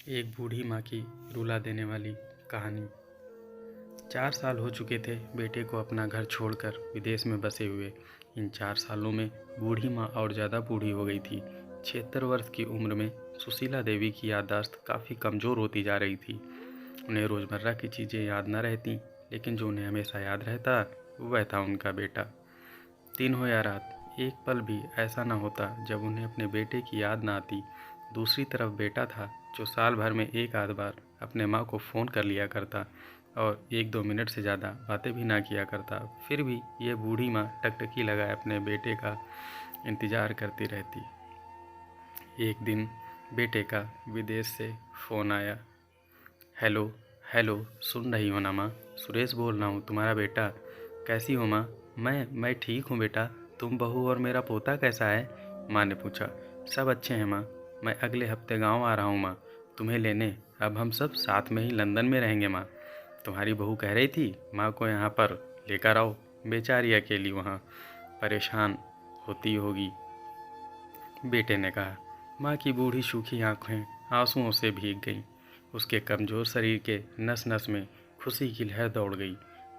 एक बूढ़ी माँ की रुला देने वाली कहानी। 4 साल हो चुके थे बेटे को अपना घर छोड़कर विदेश में बसे हुए। इन 4 सालों में बूढ़ी माँ और ज़्यादा बूढ़ी हो गई थी। 76 वर्ष की उम्र में सुशीला देवी की याददाश्त काफ़ी कमज़ोर होती जा रही थी। उन्हें रोज़मर्रा की चीज़ें याद न रहती, लेकिन जो उन्हें हमेशा याद रहता वह था उनका बेटा। दिन हो या रात, एक पल भी ऐसा न होता जब उन्हें अपने बेटे की याद न आती। दूसरी तरफ बेटा था जो साल भर में एक आध बार अपने माँ को फ़ोन कर लिया करता और 1-2 मिनट से ज़्यादा बातें भी ना किया करता। फिर भी ये बूढ़ी माँ टकटकी लगाए अपने बेटे का इंतज़ार करती रहती। एक दिन बेटे का विदेश से फ़ोन आया। हेलो हेलो, सुन रही हो ना माँ? सुरेश बोल रहा हूँ, तुम्हारा बेटा। कैसी हो माँ? मैं ठीक हूँ बेटा। तुम, बहू और मेरा पोता कैसा है? माँ ने पूछा। सब अच्छे हैं माँ। मैं अगले हफ्ते गांव आ रहा हूँ माँ, तुम्हें लेने। अब हम सब साथ में ही लंदन में रहेंगे माँ। तुम्हारी बहू कह रही थी माँ को यहाँ पर लेकर आओ, बेचारी अकेली वहाँ परेशान होती होगी, बेटे ने कहा। माँ की बूढ़ी सूखी आंखें आंसुओं से भीग गईं। उसके कमज़ोर शरीर के नस नस में खुशी की लहर दौड़ गई।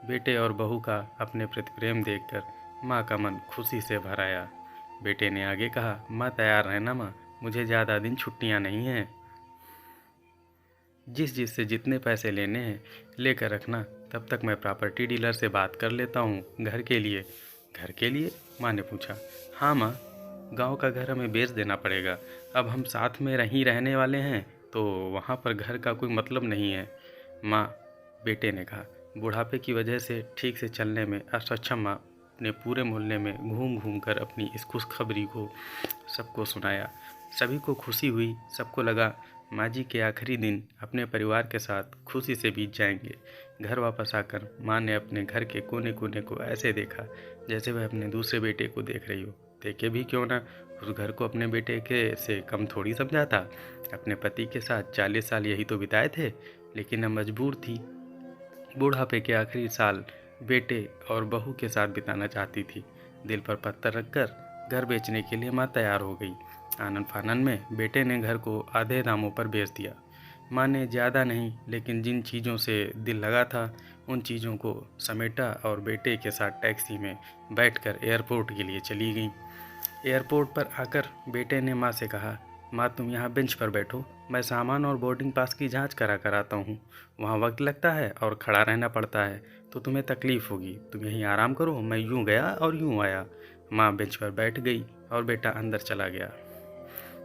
बेटे और बहू का अपने प्रति प्रेम देखकर माँ का मन खुशी से भर आया। बेटे ने आगे कहा, माँ तैयार रहना माँ, मुझे ज़्यादा दिन छुट्टियाँ नहीं हैं। जिस से जितने पैसे लेने हैं लेकर रखना, तब तक मैं प्रॉपर्टी डीलर से बात कर लेता हूँ घर के लिए। घर के लिए? माँ ने पूछा। हाँ माँ, गांव का घर हमें बेच देना पड़ेगा। अब हम साथ में ही रहने वाले हैं तो वहाँ पर घर का कोई मतलब नहीं है माँ, बेटे ने कहा। बुढ़ापे की वजह से ठीक से चलने में असक्षम माँ ने पूरे मोहल्ले में घूम घूम कर अपनी इस खुशखबरी को सबको सुनाया। सभी को खुशी हुई। सबको लगा माँ जी के आखिरी दिन अपने परिवार के साथ खुशी से बीत जाएंगे। घर वापस आकर माँ ने अपने घर के कोने कोने को ऐसे देखा जैसे वह अपने दूसरे बेटे को देख रही हो। देखे भी क्यों ना, उस घर को अपने बेटे के से कम थोड़ी समझा था। अपने पति के साथ 40 साल यही तो बिताए थे, लेकिन अब मजबूर थी बुढ़ापे के आखिरी साल बेटे और बहू के साथ बिताना चाहती थी। दिल पर पत्थर रखकर घर बेचने के लिए माँ तैयार हो गई। आनन फानन में बेटे ने घर को आधे दामों पर बेच दिया। माँ ने ज़्यादा नहीं, लेकिन जिन चीज़ों से दिल लगा था उन चीज़ों को समेटा और बेटे के साथ टैक्सी में बैठकर एयरपोर्ट के लिए चली गई। एयरपोर्ट पर आकर बेटे ने माँ से कहा, माँ तुम यहाँ बेंच पर बैठो, मैं सामान और बोर्डिंग पास की जांच करा कर आता हूँ। वहाँ वक्त लगता है और खड़ा रहना पड़ता है तो तुम्हें तकलीफ़ होगी। तुम यहीं आराम करो। मैं यूँ गया और यूँ आया। माँ बेंच पर बैठ गई और बेटा अंदर चला गया।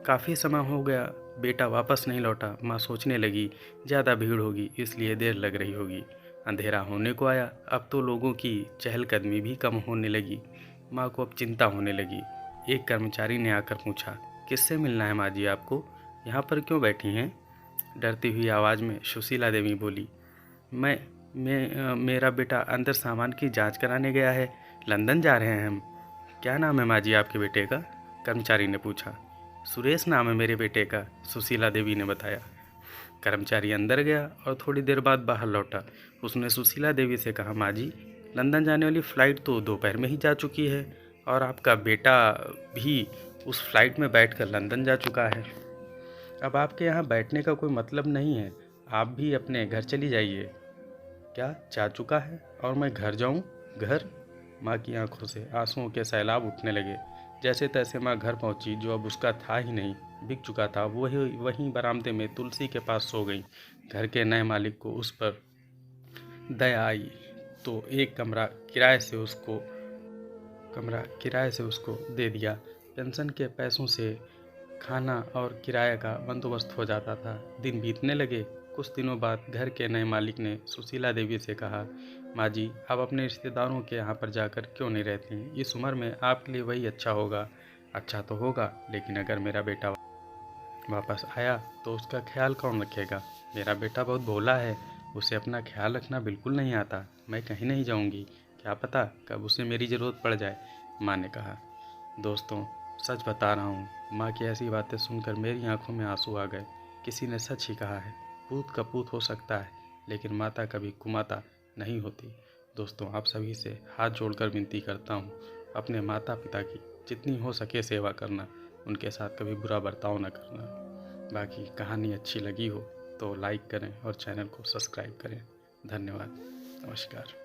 काफ़ी समय हो गया, बेटा वापस नहीं लौटा। माँ सोचने लगी ज़्यादा भीड़ होगी इसलिए देर लग रही होगी। अंधेरा होने को आया। अब तो लोगों की चहलकदमी भी कम होने लगी। माँ को अब चिंता होने लगी। एक कर्मचारी ने आकर पूछा, किससे मिलना है माँ जी आपको? यहाँ पर क्यों बैठी हैं? डरती हुई आवाज़ में सुशीला देवी बोली, मेरा बेटा अंदर सामान की जांच कराने गया है। लंदन जा रहे हैं हम। क्या नाम है माँ जी आपके बेटे का? कर्मचारी ने पूछा। सुरेश नाम है मेरे बेटे का, सुशीला देवी ने बताया। कर्मचारी अंदर गया और थोड़ी देर बाद बाहर लौटा। उसने सुशीला देवी से कहा, माँ जी लंदन जाने वाली फ़्लाइट तो दोपहर में ही जा चुकी है और आपका बेटा भी उस फ्लाइट में बैठकर लंदन जा चुका है। अब आपके यहाँ बैठने का कोई मतलब नहीं है। आप भी अपने घर चली जाइए। क्या जा चुका है और मैं घर जाऊँ? घर? माँ की आंखों से आंसुओं के सैलाब उठने लगे। जैसे तैसे माँ घर पहुँची। जो अब उसका था ही नहीं, बिक चुका था, वहीं बरामदे में तुलसी के पास सो गई। घर के नए मालिक को उस पर दया आई तो एक कमरा किराए से उसको दे दिया। पेंशन के पैसों से खाना और किराए का बंदोबस्त हो जाता था। दिन बीतने लगे। कुछ दिनों बाद घर के नए मालिक ने सुशीला देवी से कहा, माँ जी आप अपने रिश्तेदारों के यहाँ पर जाकर क्यों नहीं रहती? इस उम्र में आपके लिए वही अच्छा होगा। अच्छा तो होगा, लेकिन अगर मेरा बेटा वापस आया तो उसका ख्याल कौन रखेगा? मेरा बेटा बहुत भोला है, उसे अपना ख्याल रखना बिल्कुल नहीं आता। मैं कहीं नहीं जाऊंगी, क्या पता कब उसे मेरी ज़रूरत पड़ जाए, माँ ने कहा। दोस्तों, सच बता रहा हूँ, माँ की ऐसी बातें सुनकर मेरी आंखों में आंसू आ गए। किसी ने सच ही कहा है, पूत कपूत हो सकता है लेकिन माता कभी कुमाता नहीं होती। दोस्तों, आप सभी से हाथ जोड़कर विनती करता हूँ, अपने माता पिता की जितनी हो सके सेवा करना, उनके साथ कभी बुरा बर्ताव न करना। बाकी कहानी अच्छी लगी हो तो लाइक करें और चैनल को सब्सक्राइब करें। धन्यवाद। नमस्कार।